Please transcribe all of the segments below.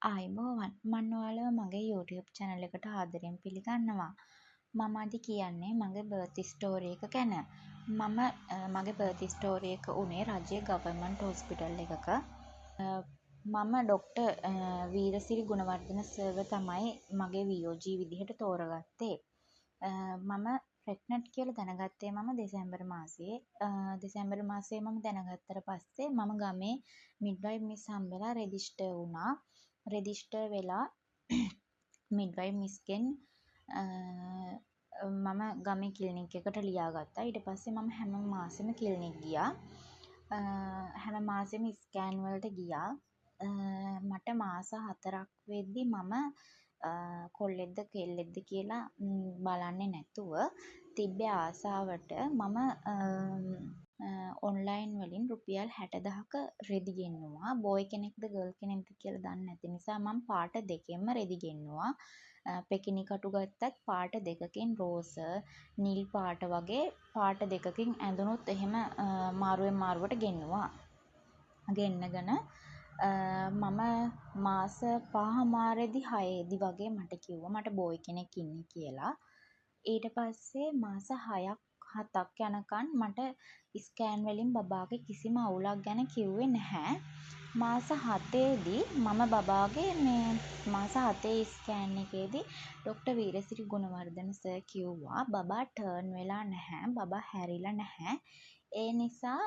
ආයුබෝවන් මම ඔයාලව මගේ YouTube channel එකට ආදරෙන් පිළිගන්නවා. මම අද කියන්නේ මගේ බර්ත් ස්ටෝරි එක ගැන. මගේ බර්ත් ස්ටෝරි එක උනේ රජයේ ගවර්න්මන්ට් හොස්පිටල් එකක. මම ඩොක්ටර් වීරසිරි ගුණවර්ධන සර්ව තමයි මගේ VOG විදිහට තෝරගත්තේ. මම ප්‍රෙග්නන්ට් කියලා දැනගත්තේ මම දෙසැම්බර් මාසයේ. දෙසැම්බර් මාසයේ මම දැනගත්තට පස්සේ මම ගමේ මිඩ්වයිෆ් මිස් හම්බෙලා රෙජිස්ටර් වුණා. රෙජිස්ටර් වෙලා මිඩ්වයිෆ් මිස්ගෙන් මම ගමේ ක්ලිනික් එකට ලියාගත්තා. ඊට පස්සේ මම හැම මාසෙම ක්ලිනික් ගියා. හැම මාසෙම ස්කෑන් වලට ගියා. මට මාස 4ක් වෙද්දි මම කොල්ලෙක්ද කෙල්ලෙක්ද කියලා බලන්නේ නැතුව තිබ්බේ ආසාවට මම ඔන්ලයින් වලින් රුපියල් 60,000ක රෙදි ගෙන්නුවා. බෝයි කෙනෙක්ද ගර්ල් කෙනෙක්ද කියලා දන්නේ නැති නිසා මම පාට දෙකෙන්ම රෙදි ගෙන්නුවා. පෙකිනි කටු ගත්තත් පාට දෙකකින් රෝස, නිල් පාට වගේ පාට දෙකකින් ඇඳුනුත් එහෙම මාරුවෙන් මාරුවට ගෙන්නුවා. ගෙන්නගෙන මම මාස 5 6 වගේ මට කිව්වා මට බෝයි කෙනෙක් ඉන්නේ කියලා. ඊට පස්සේ මාස 6ක් 7ක් යනකන් මට ස්කෑන් වලින් බබාගේ කිසිම අවුලක් ගැන කිව්වේ නැහැ. මාස 7ේදී මම බබාගේ මාස 7 ස්කෑන් එකේදී ඩොක්ටර් වීරසිරි ගුණවර්ධන සර් කිව්වා බබා ටර්න් වෙලා නැහැ. බබා හැරිලා නැහැ. ඒ නිසා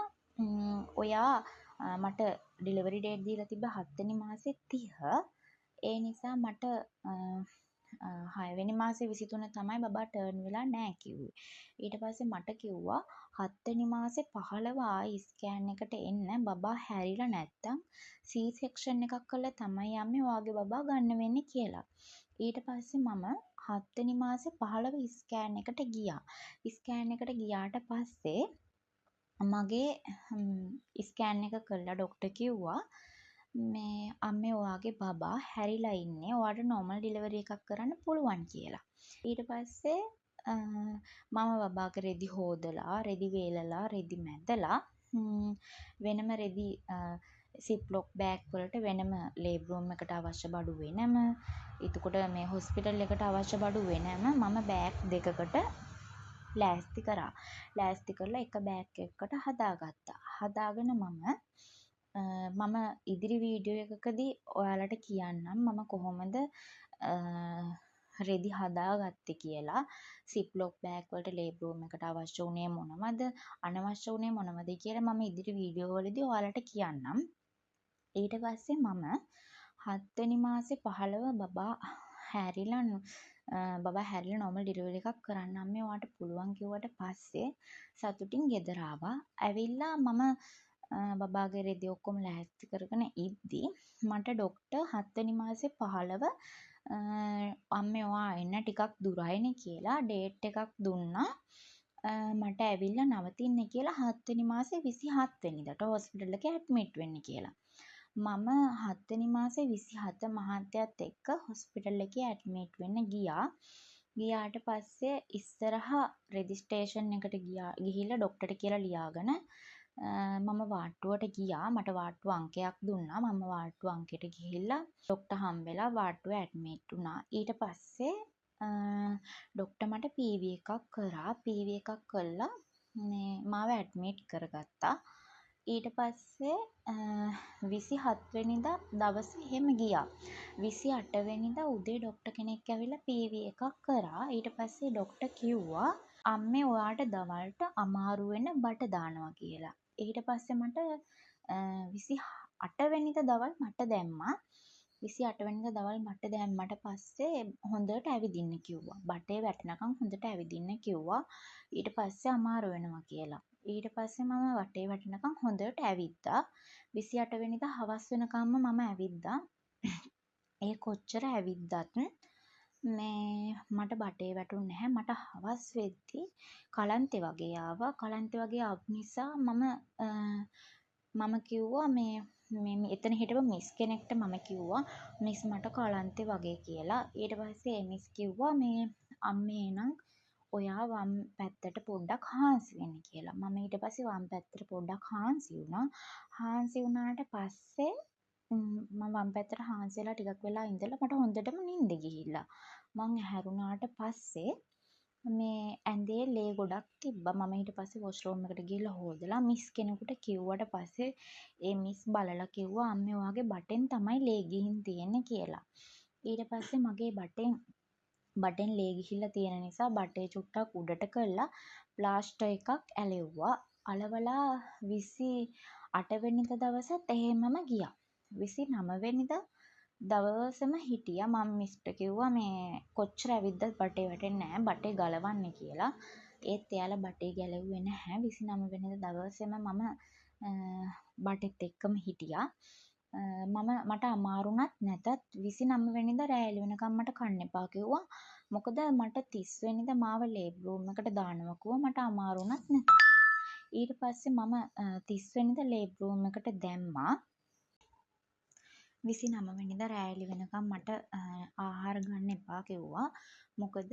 ඔයා මට ඩිලිවරි ඩේට් දීලා තිබ්බ 7 වෙනි මාසේ 30. ඒ නිසා මට 6 වෙනි මාසේ 23 තමයි බබා ටර්න් වෙලා නෑ කිව්වේ. ඊට පස්සේ මට කිව්වා 7 වෙනි මාසේ 15 ආයි ස්කෑන් එකට එන්න බබා හැරිලා නැත්තම් C සෙක්ෂන් එකක් කළා තමයි අම්මේ ඔයාගේ බබා ගන්න වෙන්නේ කියලා. ඊට පස්සේ මම 7 වෙනි මාසේ 15 ස්කෑන් එකට ගියා. ස්කෑන් එකට ගියාට පස්සේ මගේ ස්කෑන් එක කළා ඩොක්ටර් කිව්වා අම්මේ ඔයාගේ බබා හැරිලා ඉන්නේ. ඔයාට නෝමල් ඩිලිවරි එකක් කරන්න පුළුවන් කියලා. ඊට පස්සේ මම බබාගේ රෙදි හොදලා, රෙදි වේලලා, රෙදි මැදලා වෙනම රෙදි සිප්ලොක් බෑග් වලට වෙනම ලේබර් රූම් එකට අවශ්‍ය බඩු වෙනම, එතකොට මේ හොස්පිටල් එකට අවශ්‍ය බඩු වෙනම මම බෑග් දෙකකට ලෑස්ති කරා. ලෑස්ති කරලා එක බෑග් එකකට හදාගත්තා. හදාගෙන මම ඉදිරි වීඩියෝ එකකදී ඔයාලට කියන්නම් මම කොහොමද රෙදි හදාගත්තේ කියලා. සිප්ලොක් බෑග් වලට ලේබර් රූම් එකට අවශ්‍ය උනේ මොනවද, අනවශ්‍ය උනේ මොනවද කියලා මම ඉදිරි වීඩියෝ වලදී ඔයාලට කියන්නම්. ඊට පස්සේ මම 7 වෙනි මාසේ 15 බබා හැරිලා නෝමල් ඩිලිවරි එකක් කරන්න අම්මේ ඔයාට පුළුවන් කිව්වට පස්සේ සතුටින් ගෙදර ආවා. ඇවිල්ලා මම බබාගේ රෙදි ඔක්කොම ලෑස්ති කරගෙන ඉද්දි මට ඩොක්ටර් 7 වෙනි මාසේ 15 අම්මේ ඔයා එන්න ටිකක් දුරයිනේ කියලා ඩේට් එකක් දුන්නා. මට ඇවිල්ලා නවතින්න කියලා 7 වෙනි මාසේ 27 වෙනිදාට හොස්පිටල් එකේ ඇඩ්මිට් වෙන්න කියලා. මම 7 වෙනි මාසේ 27 මහත්තයත් එක්ක හොස්පිටල් එකේ ඇඩ්මිට් වෙන්න ගියා. ගියාට පස්සේ ඉස්සරහා රෙජිස්ට්‍රේෂන් එකට ගිහිල්ලා ඩොක්ටර්ට කියලා ලියාගෙන මම වාට්ටුවට ගියා. මට වාට්ටු අංකයක් දුන්නා. මම වාට්ටු අංකෙට ගිහිල්ලා ඩොක්ටර් හම්බෙලා වාට්ටුවේ ඇඩ්මිට් වුණා. ඊට පස්සේ ඩොක්ටර් මට PV එකක් කරා. PV එකක් කළා මාව ඇඩ්මිට් කරගත්තා. ඊට පස්සේ 27 වෙනිදා දවසේ එහෙම ගියා. 28 වෙනිදා උදේ ඩොක්ටර් කෙනෙක් ඇවිල්ලා PV එකක් කරා. ඊට පස්සේ ඩොක්ටර් කිව්වා අම්මේ ඔයාට දවල්ට අමාරු වෙන බට දානවා කියලා. ඊට පස්සේ මට 28 වෙනිදා දවල් මට දැම්මා. 28 වෙනිදා දවල් මට දැම්මට පස්සේ හොඳට ඇවිදින්න කිව්වා. බටේ වැටෙනකන් හොඳට ඇවිදින්න කිව්වා. ඊට පස්සේ අමාරු වෙනවා කියලා. ඊට පස්සේ මම වටේ වැටෙනකන් හොඳට ඇවිද්දා. 28 වෙනිදා හවස් වෙනකම්ම මම ඇවිද්දා. ඒ කොච්චර ඇවිද්දත් මට බටේ වැටුන්නේ නැහැ. මට හවස් වෙද්දි කලන්තේ වගේ ආවා. කලන්තේ වගේ ආපු නිසා මම කිව්වා එතන හිටපු මිස් කෙනෙක්ට මම කිව්වා මිස් මට කලන්තේ වගේ කියලා. ඊට පස්සේ ඒ මිස් කිව්වා අම්මේ නම් ඔයා වම් පැත්තට පොඩ්ඩක් හාන්සි වෙන්න කියලා. මම ඊට පස්සේ වම් පැත්තට පොඩ්ඩක් හාන්සි වුණා. හාන්සි වුණාට පස්සේ මම වම් පැත්තට හාන්සි වෙලා ටිකක් වෙලා ඉඳලා මට හොඳටම නිින්ද ගිහිල්ලා. මං ඇහැරුණාට පස්සේ මේ ඇඳේ ලේ ගොඩක් තිබ්බා. මම ඊට පස්සේ වොෂ්රූම් එකට ගිහලා හොදලා මිස් කෙනෙකුට කිව්වට පස්සේ ඒ මිස් බලලා කිව්වා අම්මේ ඔයාගේ බටෙන් තමයි ලේ ගිහින් තියෙන්නේ කියලා. ඊට පස්සේ මගේ බටෙන් ලේ ගිහිල්ලා තියෙන නිසා බටේ චුට්ටක් උඩට කරලා ප්ලාස්ටර් එකක් ඇලෙව්වා. අලවලා 28 වෙනිදා දවසත් එහෙමම ගියා. 29 වෙනිදා දවසම හිටියා. මම මිස්ට කිව්වා මේ කොච්චර ඇවිද්දත් බටේ වැටෙන්නේ නැහැ. බටේ ගලවන්න කියලා. ඒත් එයාලා බටේ ගැලවුවේ නැහැ. 29 වෙනිදා දවසේම මම බටෙත් එක්කම හිටියා. මට අමාරුණත් නැතත් 29 වෙනිදා රෑ එළි වෙනකම් මට කන්න එපා කිව්වා. මොකද මට 30 වෙනිදා මාව ලේබ් රූම් එකට දානවා කිව්වා. මට අමාරුණත් නැත. ඊට පස්සේ මම 30 වෙනිදා ලේබ් රූම් එකට දැම්මා. 29 වෙනිදා රෑ එළි වෙනකම් මට ආහාර ගන්න එපා කිව්වා. මොකද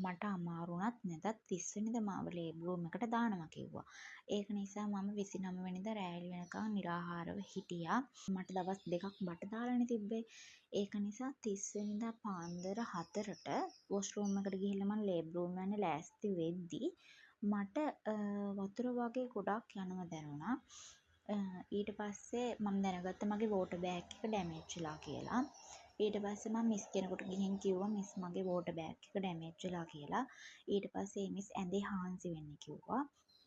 මට අමාරුණත් නැතත් 30 වෙනිදා මාව ලේබ් රූම් එකට දානවා කිව්වා. ඒක නිසා මම 29 වෙනිදා රෑ එළි වෙනකම් නිරාහාරව හිටියා. මට දවස් දෙකක් බට දාලානේ තිබ්බේ. ඒක නිසා 30 වෙනිදා පාන්දර 4ට වොෂ්රූම් එකට ගිහිල්ලා මම ලේබ් රූම් යන්න ලෑස්ති වෙද්දි මට වතුර වගේ ගොඩක් යනවා දැනුණා. ඊට පස්සේ මම දැනගත්තා මගේ වෝටර් බෑග් එක ඩැමේජ් වෙලා කියලා. ඊට පස්සේ මම මිස් කෙනෙකුට ගිහින් කිව්වා මිස් මගේ වෝටර් බෑග් එක ඩැමේජ් වෙලා කියලා. ඊට පස්සේ මිස් ඇඳේ හාන්සි වෙන්න කිව්වා.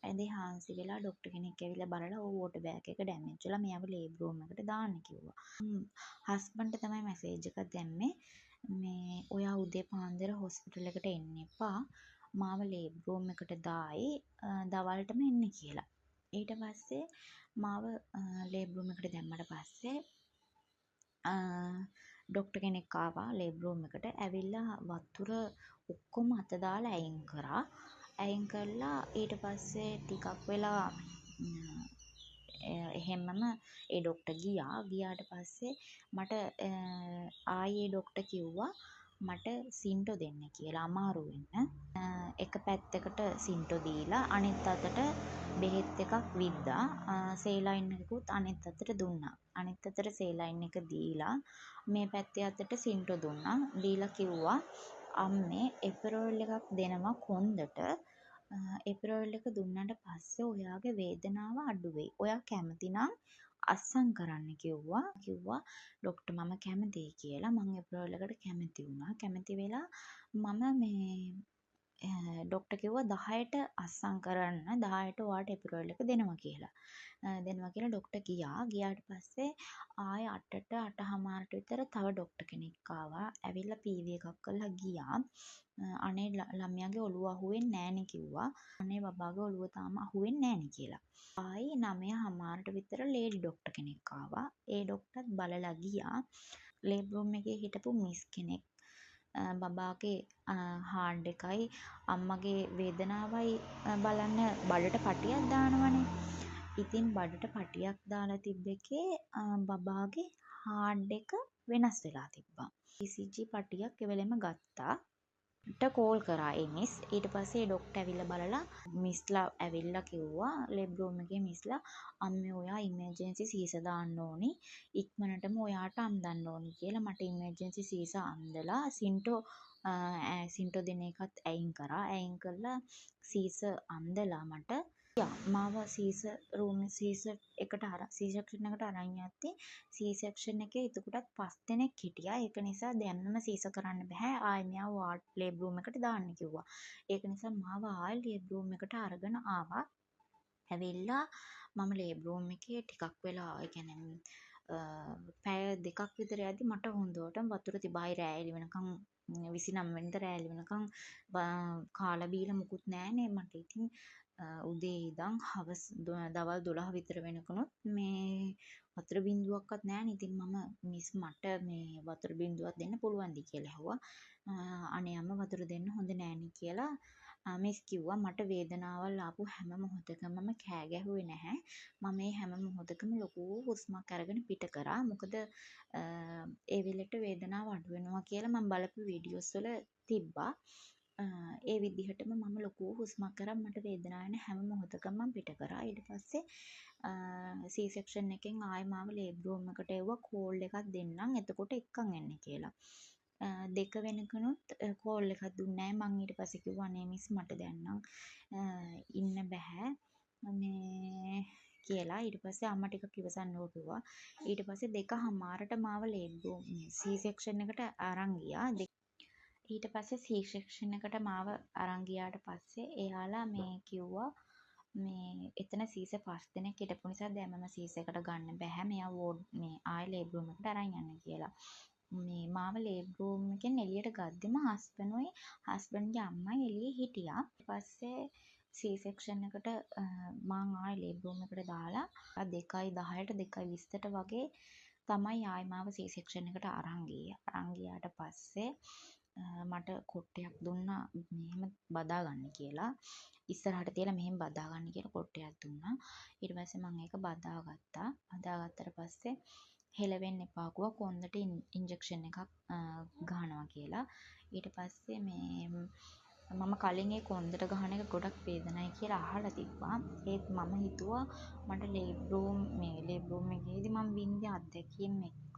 ඇඳේ හාන්සි වෙලා ડોක්ටර් කෙනෙක් ඇවිල්ලා බලලා ඔව් වෝටර් බෑග් එක ඩැමේජ් වෙලා මෙයාව ලේබ් රූම් එකට දාන්න කිව්වා. හස්බන්ඩ්ට තමයි මැසේජ් එකක් දැම්මේ මේ ඔයා උදේ පාන්දර හොස්පිටල් එකට එන්න එපා. මාව ලේබ් රූම් එකට දායි දවල්ටම එන්න කියලා. ඊට පස්සේ මාව ලේබ් රූම් එකට දැම්මට පස්සේ ડોක්ටර් කෙනෙක් ආවා ලේබ් රූම් එකට. ඇවිල්ලා වතුර ඔක්කොම අත දාලා අයින් කරා. අයින් කරලා ඊට පස්සේ ටිකක් වෙලා එහෙම්මම ඒ ડોක්ටර් ගියා. ගියාට පස්සේ මට ආයේ ડોක්ටර් කිව්වා මට සින්ටෝ දෙන්න කියලා අමාරු වෙන්න. එක පැත්තකට සින්ටෝ දීලා අනිත් අතට බෙහෙත් එකක් විද්දා. සේලයින් එකකුත් අනිත් අතට දුන්නා. අනිත් අතට සේලයින් එක දීලා මේ පැත්තේ අතට සින්ටෝ දුන්නා. දීලා කිව්වා අම්මේ එපරෝල් එකක් දෙනවා කොන්දට. එපරෝල් එක දුන්නාට පස්සේ ඔයාගේ වේදනාව අඩු වෙයි. ඔයා කැමති නම් අස්සම් කරන්න කිව්වා. ડોක්ටර් මම කැමතියි කියලා. මම එපරෝල් එකට කැමති වුණා. කැමති වෙලා මම මේ ડોක්ටර් කිව්වා 10ට අස්සම් කරන්න 10ට ඔයාට එපරෝල් එක දෙනවා කියලා. ડોක්ටර් ගියා. ගියාට පස්සේ ආයෙ 8ට 8:00ට විතර තව ડોක්ටර් කෙනෙක් ආවා. ඇවිල්ලා පීවී එකක් කරලා ගියා. අනේ ළමයාගේ ඔළුව අහුවෙන්නේ නෑනේ කිව්වා. අනේ බබාගේ ඔළුව තාම අහුවෙන්නේ නෑනේ කියලා. ආයි 9:00ට විතර ලේඩි ડોක්ටර් කෙනෙක් ආවා. ඒ ડોක්ටර්ත් බලලා ගියා. ලේබ් රූම් එකේ හිටපු මිස් කෙනෙක් බබාගේ හාන්ඩ් එකයි අම්මගේ වේදනාවයි බලන්න බඩට පටියක් දානවනේ. ඉතින් බඩට පටියක් දාලා තිබ්බ එකේ බබාගේ හාන්ඩ් එක වෙනස් වෙලා තිබ්බා. ECG පටියක් එවෙලෙම ගත්තා. ට කෝල් කරා ඒ මිස්. ඊට පස්සේ ડોක්ටර් ඇවිල්ලා බලලා මිස්ලා ඇවිල්ලා කිව්වා ලේබ් රූම් එකේ මිස්ලා අම්මේ ඔයා ඉමර්ජන්සි සීස දාන්න ඕනි. ඉක්මනටම ඔයාට අම්දන්න ඕනි කියලා මට ඉමර්ජන්සි සීස අම්දලා සින්ටෝ දෙන එකත් ඇයින් කරා. ඇයින් කරලා සීස අම්දලා මට මාව සීස එකට සී සෙක්ෂන් එකට අරන් යද්දි සී සෙක්ෂන් එකේ එතකොටත් 5 දෙනෙක් හිටියා. ඒක නිසා දැම්මම සීස කරන්න බෑ. ආයෙ මෙයාව වාඩ් ලේබ් රූම් එකට දාන්න කිව්වා. ඒක නිසා මාව ආයෙ ලේබ් රූම් එකට අරගෙන ආවා. ඇවිල්ලා මම ලේබ් රූම් එකේ ටිකක් වෙලා ඒ කියන්නේ පැය දෙකක් විතර යද්දි මට හොඳටම වතුර තිබායි රෑ එළි වෙනකන් 29 වෙනිදා රෑ එළි වෙනකන් කාලා බීලා මුකුත් නෑනේ මට. ඉතින් උදේ ඉඳන් හවස දවල් 12 විතර වෙනකනුත් මේ වතුර බින්දුවක්වත් නෑනේ. ඉතින් මම මිස් මට මේ වතුර බින්දුවක් දෙන්න පුළුවන්ද කියලා ඇහුවා. අනේ අම්මා වතුර දෙන්න හොඳ නෑනේ කියලා මිස් කිව්වා. මට වේදනාවල් ආපු හැම මොහොතකම මම කෑ ගැහුවේ නැහැ. මම මේ හැම මොහොතකම ලොකු හුස්මක් අරගෙන පිට කරා. මොකද ඒ වෙලෙට වේදනාව අඩු වෙනවා කියලා මම බලපු වීඩියෝස් වල තිබ්බා. ඒ විදිහටම මම ලොකු හුස්මක් අරන් මට වේදනාව එන හැම මොහොතකම මම පිට කරා. ඊට පස්සේ C section එකෙන් ආයෙ මාව ලේබර් රූම් එකට එව්වා කෝල් එකක් දෙන්නම්. එතකොට එක්කන් එන්න කියලා. 2 වෙනකනුත් කෝල් එකක් දුන්නේ නැහැ. මං ඊට පස්සේ කිව්වා අනේ මිස් මට දැන් නම් ඉන්න බෑ. මේ කියලා. ඊට පස්සේ අම්මා ටිකක් ඉවසන්නකෝ කිව්වා. ඊට පස්සේ 2:00ට මාව ලේබර් රූම් C section එකට අරන් ගියා. ඊට පස්සේ C section එකට මාව අරන් ගියාට පස්සේ එයාලා මේ කිව්වා මේ එතන සීස 5 දෙනෙක් හිටපු නිසා දැන් මම සීස එකට ගන්න බෑ. මෙයා වෝඩ් මේ ආයෙ ලේබර් රූම් එකට අරන් යන්න කියලා. මේ මාව ලේබර් රූම් එකෙන් එළියට ගද්දිම හස්බන්ඩ්ගේ අම්මයි එළියේ හිටියා. ඊට පස්සේ C section එකට මං ආයෙ ලේබර් රූම් එකට දාලා 2:10ට 2:20ට වගේ තමයි ආයෙ මාව C section එකට අරන් ගියේ. අරන් ගියාට පස්සේ මට කොට්ටයක් දුන්නා මෙහෙම බදා ගන්න කියලා. ඉස්සරහට තියලා මෙහෙම බදා ගන්න කියලා කොට්ටයක් දුන්නා. ඊට පස්සේ මම ඒක බදාගත්තා. බදාගත්තට පස්සේ හෙලවෙන්න එපා කිව්වා කොන්දට ඉන්ජෙක්ෂන් එකක් ගහනවා කියලා. ඊට පස්සේ මේ මම කලින් ඒ කොන්දට ගහන එක ගොඩක් වේදනයි කියලා අහලා තිබ්බා. ඒත් මම හිතුවා මට ලේබර් රූම් එකේදී මම වින්දේ අත්දැකීම් එක්ක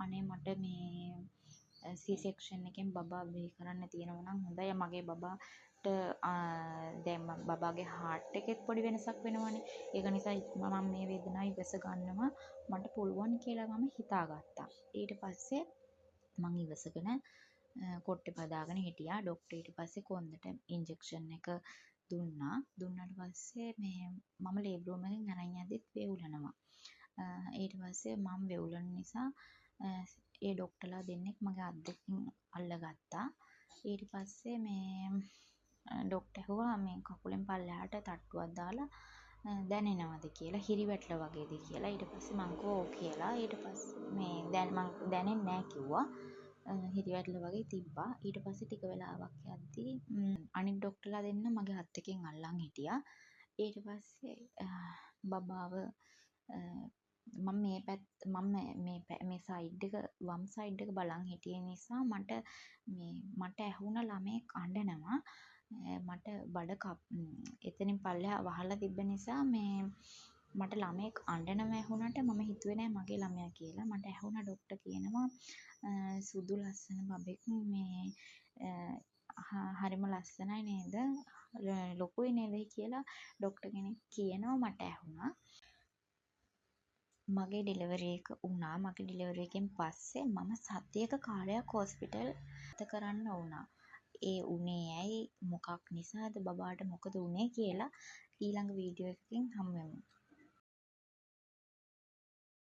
අනේ මට මේ C section එකෙන් බබා බිහි කරන්න තියෙනවා නම් හොඳයි. මගේ බබාට දැන් බබාගේ heart එකෙත් පොඩි වෙනසක් වෙනවනේ. ඒක නිසා මම මේ වේදනාව ඉවස ගන්නවා මට පුළුවන් කියලා මම හිතාගත්තා. ඊට පස්සේ මං ඉවසගෙන කොට්ටේ බදාගෙන හිටියා. ඩොක්ටර් ඊට පස්සේ කොන්දට ඉන්ජෙක්ෂන් එක දුන්නා. දුන්නාට පස්සේ මේ මම ලේබර් රූම් එකෙන් අරන් යද්දිත් වේවුලනවා. ඊට පස්සේ මම වෙවුලන නිසා ඒ ඩොක්ටර්ලා දෙන්නෙක් මගේ අත් දෙකෙන් අල්ලගත්තා. ඊට පස්සේ මේ ඩොක්ටර් ඇහුවා මේ කකුලෙන් පල්ලෙහාට තට්ටුවක් දාලා දැනෙනවද කියලා, හිරිවැටලා වගේද කියලා. ඊට පස්සේ මං කිව්වා ඔව් කියලා. ඊට පස්සේ මේ දැන් මං දැනෙන්නේ නැහැ කිව්වා. හිරිවැටලා වගේ තිබ්බා. ඊට පස්සේ ටික වෙලාවක් යද්දී අනිත් ඩොක්ටර්ලා දෙන්න මගේ අත් දෙකෙන් අල්ලන් හිටියා. ඊට පස්සේ බබාව මම මේ සයිඩ් එක වම් සයිඩ් එක බලන් හිටිය නිසා මට ඇහුණ ළමයෙක් අඬනවා. මට එතනින් පල්ලෙහා වහලා තිබ්බ නිසා මේ මට ළමයෙක් අඬනවා ඇහුණට මම හිතුවේ නෑ මගේ ළමයා කියලා. මට ඇහුණා ඩොක්ටර් කියනවා සුදු ලස්සන බබෙක් මේ හරිම ලස්සනයි නේද? ලොකුයි නේද කියලා ඩොක්ටර් කෙනෙක් කියනවා මට ඇහුණා. මගේ ඩෙලිවරි එක වුණා. මගේ ඩෙලිවරි එකෙන් පස්සේ මම සතියක කාලයක් හොස්පිටල් ගත කරන්න වුණා. ඒ උනේ ඇයි මොකක් නිසාද බබාට මොකද උනේ කියලා ඊළඟ වීඩියෝ එකකින් හමු වෙමු.